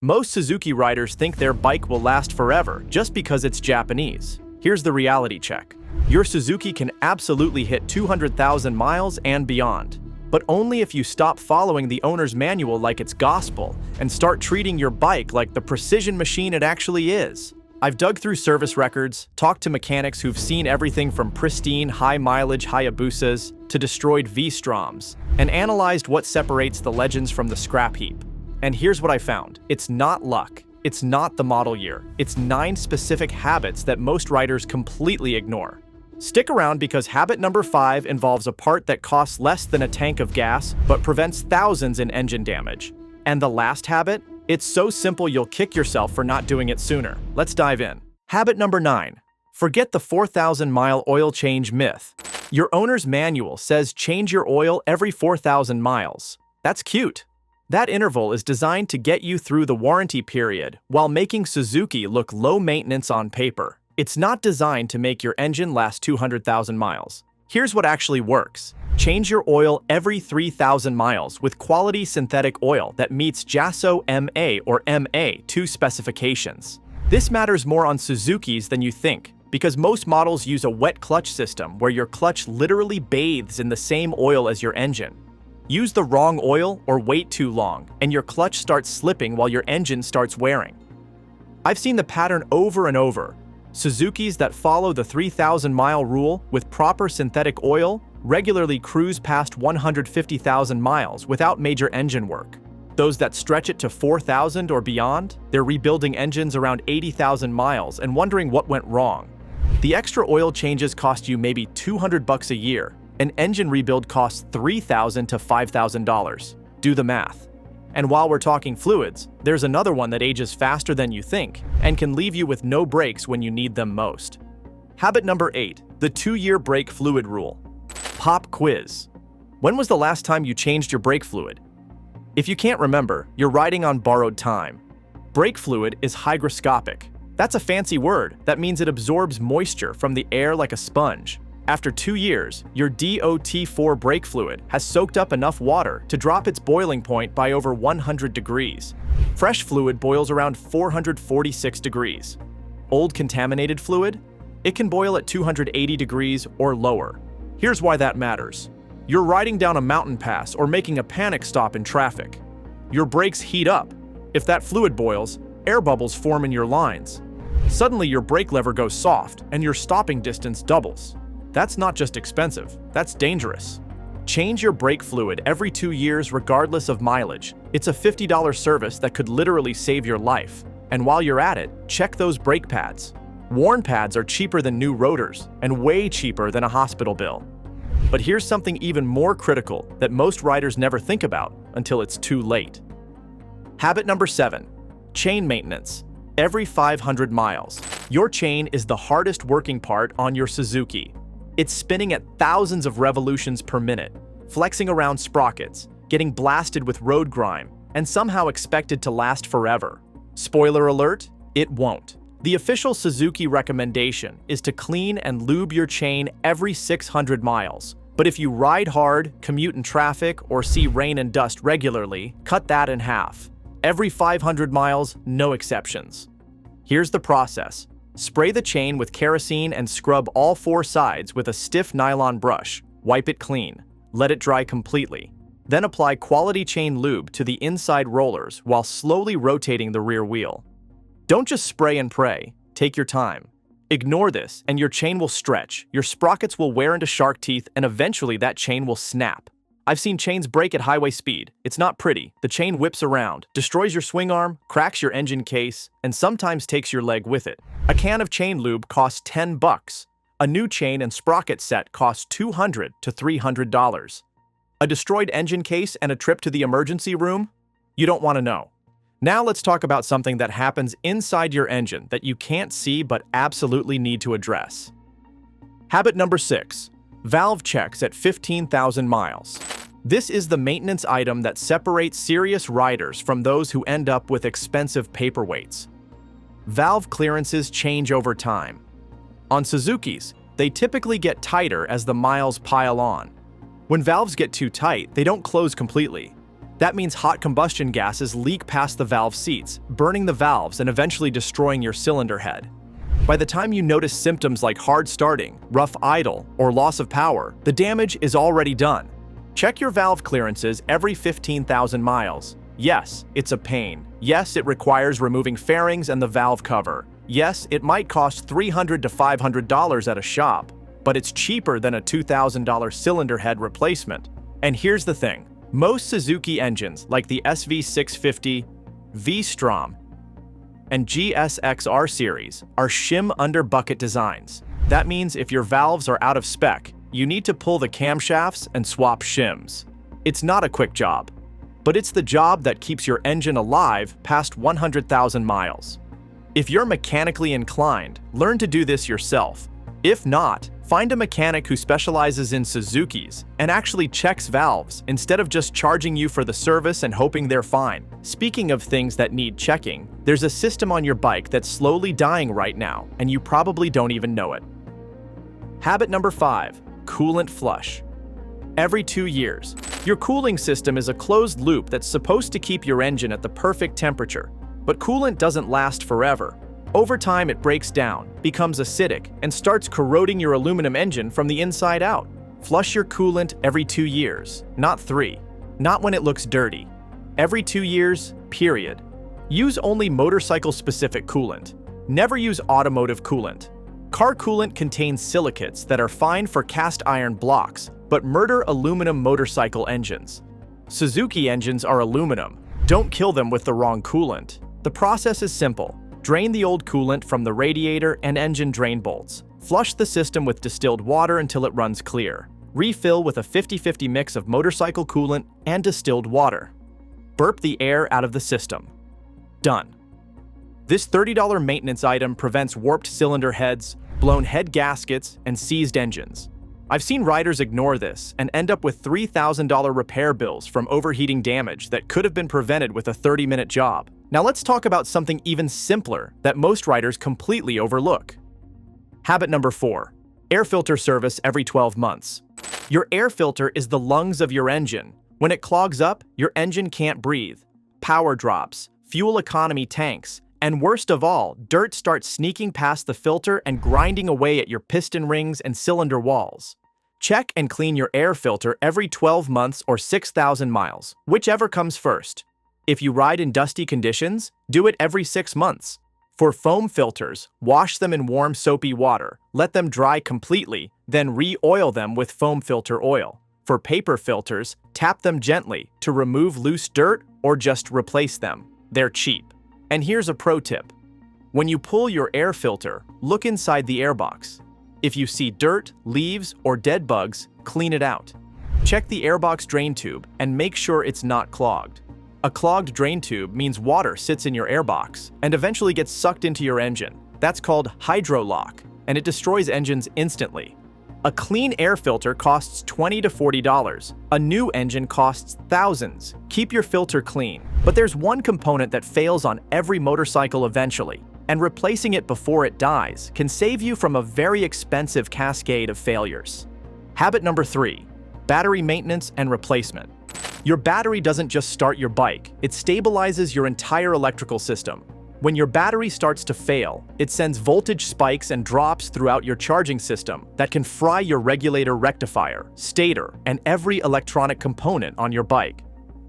Most Suzuki riders think their bike will last forever just because it's Japanese. Here's the reality check. Your Suzuki can absolutely hit 200,000 miles and beyond, but only if you stop following the owner's manual like it's gospel and start treating your bike like the precision machine it actually is. I've dug through service records, talked to mechanics who've seen everything from pristine, high-mileage Hayabusas to destroyed V-Stroms, and analyzed what separates the legends from the scrap heap. And here's what I found. It's not luck. It's not the model year. It's 9 specific habits that most riders completely ignore. Stick around because habit number 5 involves a part that costs less than a tank of gas but prevents thousands in engine damage. And the last habit? It's so simple you'll kick yourself for not doing it sooner. Let's dive in. Habit number 9. Forget the 4,000-mile oil change myth. Your owner's manual says change your oil every 4,000 miles. That's cute. That interval is designed to get you through the warranty period while making Suzuki look low maintenance on paper. It's not designed to make your engine last 200,000 miles. Here's what actually works. Change your oil every 3,000 miles with quality synthetic oil that meets JASO MA or MA2 specifications. This matters more on Suzukis than you think, because most models use a wet clutch system where your clutch literally bathes in the same oil as your engine. Use the wrong oil or wait too long, and your clutch starts slipping while your engine starts wearing. I've seen the pattern over and over. Suzukis that follow the 3,000-mile rule with proper synthetic oil regularly cruise past 150,000 miles without major engine work. Those that stretch it to 4,000 or beyond, they're rebuilding engines around 80,000 miles and wondering what went wrong. The extra oil changes cost you maybe $200 a year. An engine rebuild costs $3,000 to $5,000. Do the math. And while we're talking fluids, there's another one that ages faster than you think and can leave you with no brakes when you need them most. Habit number 8, the 2-year brake fluid rule. Pop quiz. When was the last time you changed your brake fluid? If you can't remember, you're riding on borrowed time. Brake fluid is hygroscopic. That's a fancy word that means it absorbs moisture from the air like a sponge. After 2 years, your DOT4 brake fluid has soaked up enough water to drop its boiling point by over 100 degrees. Fresh fluid boils around 446 degrees. Old contaminated fluid? It can boil at 280 degrees or lower. Here's why that matters. You're riding down a mountain pass or making a panic stop in traffic. Your brakes heat up. If that fluid boils, air bubbles form in your lines. Suddenly your brake lever goes soft and your stopping distance doubles. That's not just expensive, that's dangerous. Change your brake fluid every 2 years regardless of mileage. It's a $50 service that could literally save your life. And while you're at it, check those brake pads. Worn pads are cheaper than new rotors and way cheaper than a hospital bill. But here's something even more critical that most riders never think about until it's too late. Habit number 7, chain maintenance. Every 500 miles. Your chain is the hardest working part on your Suzuki. It's spinning at thousands of revolutions per minute, flexing around sprockets, getting blasted with road grime, and somehow expected to last forever. Spoiler alert, it won't. The official Suzuki recommendation is to clean and lube your chain every 600 miles. But if you ride hard, commute in traffic, or see rain and dust regularly, cut that in half. Every 500 miles, no exceptions. Here's the process. Spray the chain with kerosene and scrub all 4 sides with a stiff nylon brush. Wipe it clean. Let it dry completely. Then apply quality chain lube to the inside rollers while slowly rotating the rear wheel. Don't just spray and pray. Take your time. Ignore this and your chain will stretch, your sprockets will wear into shark teeth, and eventually that chain will snap. I've seen chains break at highway speed. It's not pretty. The chain whips around, destroys your swing arm, cracks your engine case, and sometimes takes your leg with it. A can of chain lube costs $10. A new chain and sprocket set costs $200 to $300. A destroyed engine case and a trip to the emergency room? You don't want to know. Now let's talk about something that happens inside your engine that you can't see but absolutely need to address. Habit number 6. Valve checks at 15,000 miles. This is the maintenance item that separates serious riders from those who end up with expensive paperweights. Valve clearances change over time. On Suzukis, they typically get tighter as the miles pile on. When valves get too tight, they don't close completely. That means hot combustion gases leak past the valve seats, burning the valves and eventually destroying your cylinder head. By the time you notice symptoms like hard starting, rough idle, or loss of power, the damage is already done. Check your valve clearances every 15,000 miles. Yes, it's a pain. Yes, it requires removing fairings and the valve cover. Yes, it might cost $300 to $500 at a shop, but it's cheaper than a $2,000 cylinder head replacement. And here's the thing. Most Suzuki engines, like the SV650, V-Strom, and GSX-R series, are shim under bucket designs. That means if your valves are out of spec, you need to pull the camshafts and swap shims. It's not a quick job, but it's the job that keeps your engine alive past 100,000 miles. If you're mechanically inclined, learn to do this yourself. If not, find a mechanic who specializes in Suzukis and actually checks valves instead of just charging you for the service and hoping they're fine. Speaking of things that need checking, there's a system on your bike that's slowly dying right now, and you probably don't even know it. Habit number 5, coolant flush. Every 2 years. Your cooling system is a closed loop that's supposed to keep your engine at the perfect temperature, but coolant doesn't last forever. Over time, it breaks down, becomes acidic, and starts corroding your aluminum engine from the inside out. Flush your coolant every 2 years, not 3. Not when it looks dirty. Every 2 years, period. Use only motorcycle-specific coolant. Never use automotive coolant. Car coolant contains silicates that are fine for cast iron blocks, but murder aluminum motorcycle engines. Suzuki engines are aluminum. Don't kill them with the wrong coolant. The process is simple. Drain the old coolant from the radiator and engine drain bolts. Flush the system with distilled water until it runs clear. Refill with a 50-50 mix of motorcycle coolant and distilled water. Burp the air out of the system. Done. This $30 maintenance item prevents warped cylinder heads, blown head gaskets, and seized engines. I've seen riders ignore this and end up with $3,000 repair bills from overheating damage that could have been prevented with a 30-minute job. Now let's talk about something even simpler that most riders completely overlook. Habit number 4, air filter service every 12 months. Your air filter is the lungs of your engine. When it clogs up, your engine can't breathe. Power drops, fuel economy tanks, and worst of all, dirt starts sneaking past the filter and grinding away at your piston rings and cylinder walls. Check and clean your air filter every 12 months or 6,000 miles, whichever comes first. If you ride in dusty conditions, do it every 6 months. For foam filters, wash them in warm soapy water, let them dry completely, then re-oil them with foam filter oil. For paper filters, tap them gently to remove loose dirt or just replace them. They're cheap. And here's a pro tip. When you pull your air filter, look inside the airbox. If you see dirt, leaves, or dead bugs, clean it out. Check the airbox drain tube and make sure it's not clogged. A clogged drain tube means water sits in your airbox and eventually gets sucked into your engine. That's called hydrolock, and it destroys engines instantly. A clean air filter costs $20 to $40. A new engine costs thousands. Keep your filter clean. But there's one component that fails on every motorcycle eventually, and replacing it before it dies can save you from a very expensive cascade of failures. Habit number 3, battery maintenance and replacement. Your battery doesn't just start your bike, it stabilizes your entire electrical system. When your battery starts to fail, it sends voltage spikes and drops throughout your charging system that can fry your regulator rectifier, stator, and every electronic component on your bike.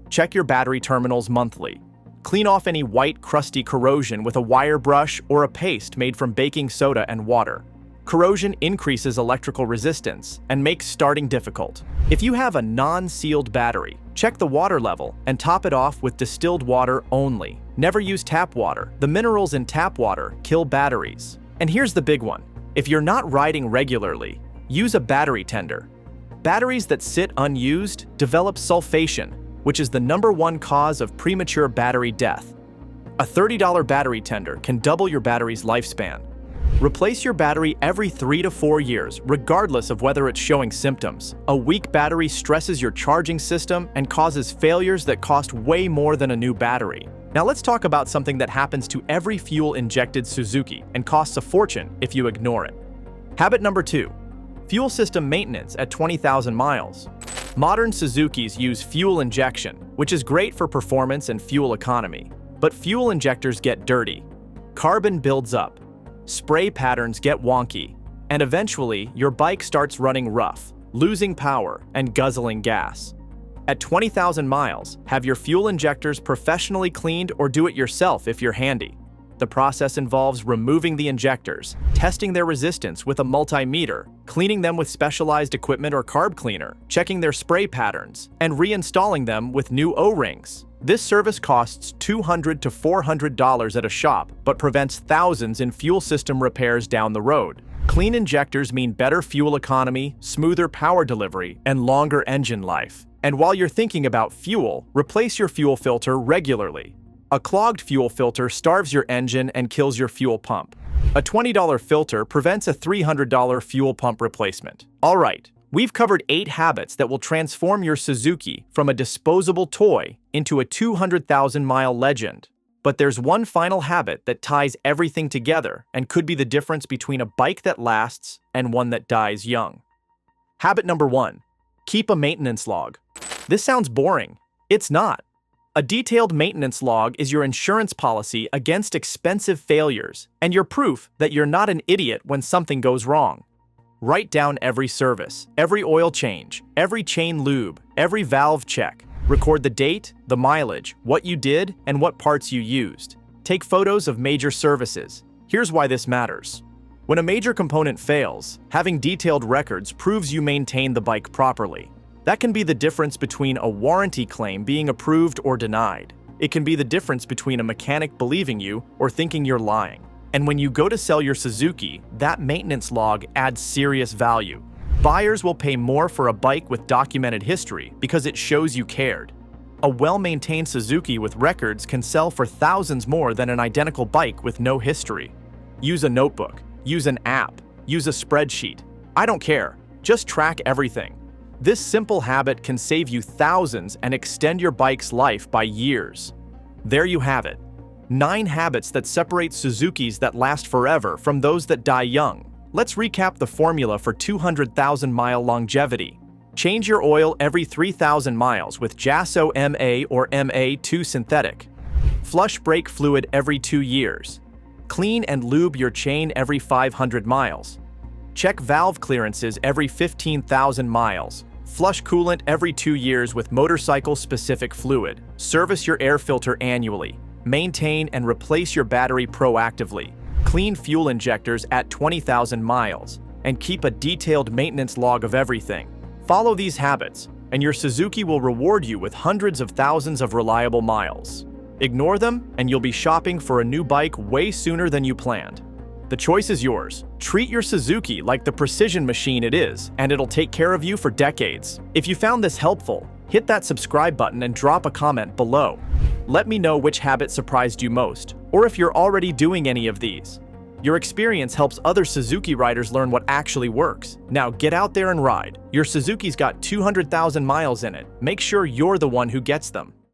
Check your battery terminals monthly. Clean off any white, crusty corrosion with a wire brush or a paste made from baking soda and water. Corrosion increases electrical resistance and makes starting difficult. If you have a non-sealed battery, check the water level and top it off with distilled water only. Never use tap water. The minerals in tap water kill batteries. And here's the big one. If you're not riding regularly, use a battery tender. Batteries that sit unused develop sulfation, which is the #1 cause of premature battery death. A $30 battery tender can double your battery's lifespan. Replace your battery every 3 to 4 years, regardless of whether it's showing symptoms. A weak battery stresses your charging system and causes failures that cost way more than a new battery. Now let's talk about something that happens to every fuel-injected Suzuki and costs a fortune if you ignore it. Habit number 2, fuel system maintenance at 20,000 miles. Modern Suzukis use fuel injection, which is great for performance and fuel economy. But fuel injectors get dirty. Carbon builds up. Spray patterns get wonky. And eventually, your bike starts running rough, losing power, and guzzling gas. At 20,000 miles, have your fuel injectors professionally cleaned or do it yourself if you're handy. The process involves removing the injectors, testing their resistance with a multimeter, cleaning them with specialized equipment or carb cleaner, checking their spray patterns, and reinstalling them with new O-rings. This service costs $200 to $400 at a shop, but prevents thousands in fuel system repairs down the road. Clean injectors mean better fuel economy, smoother power delivery, and longer engine life. And while you're thinking about fuel, replace your fuel filter regularly. A clogged fuel filter starves your engine and kills your fuel pump. A $20 filter prevents a $300 fuel pump replacement. All right, we've covered 8 habits that will transform your Suzuki from a disposable toy into a 200,000-mile legend. But there's one final habit that ties everything together and could be the difference between a bike that lasts and one that dies young. Habit number 1. Keep a maintenance log. This sounds boring. It's not. A detailed maintenance log is your insurance policy against expensive failures and your proof that you're not an idiot when something goes wrong. Write down every service, every oil change, every chain lube, every valve check. Record the date, the mileage, what you did, and what parts you used. Take photos of major services. Here's why this matters. When a major component fails, having detailed records proves you maintain the bike properly. That can be the difference between a warranty claim being approved or denied. It can be the difference between a mechanic believing you or thinking you're lying. And when you go to sell your Suzuki, that maintenance log adds serious value. Buyers will pay more for a bike with documented history because it shows you cared. A well-maintained Suzuki with records can sell for thousands more than an identical bike with no history. Use a notebook, use an app, use a spreadsheet. I don't care. Just track everything. This simple habit can save you thousands and extend your bike's life by years. There you have it. 9 habits that separate Suzukis that last forever from those that die young. Let's recap the formula for 200,000-mile longevity. Change your oil every 3,000 miles with Jasso MA or MA2 synthetic. Flush brake fluid every 2 years. Clean and lube your chain every 500 miles. Check valve clearances every 15,000 miles. Flush coolant every 2 years with motorcycle-specific fluid. Service your air filter annually. Maintain and replace your battery proactively. Clean fuel injectors at 20,000 miles. And keep a detailed maintenance log of everything. Follow these habits, and your Suzuki will reward you with hundreds of thousands of reliable miles. Ignore them, and you'll be shopping for a new bike way sooner than you planned. The choice is yours. Treat your Suzuki like the precision machine it is, and it'll take care of you for decades. If you found this helpful, hit that subscribe button and drop a comment below. Let me know which habit surprised you most, or if you're already doing any of these. Your experience helps other Suzuki riders learn what actually works. Now get out there and ride. Your Suzuki's got 200,000 miles in it. Make sure you're the one who gets them.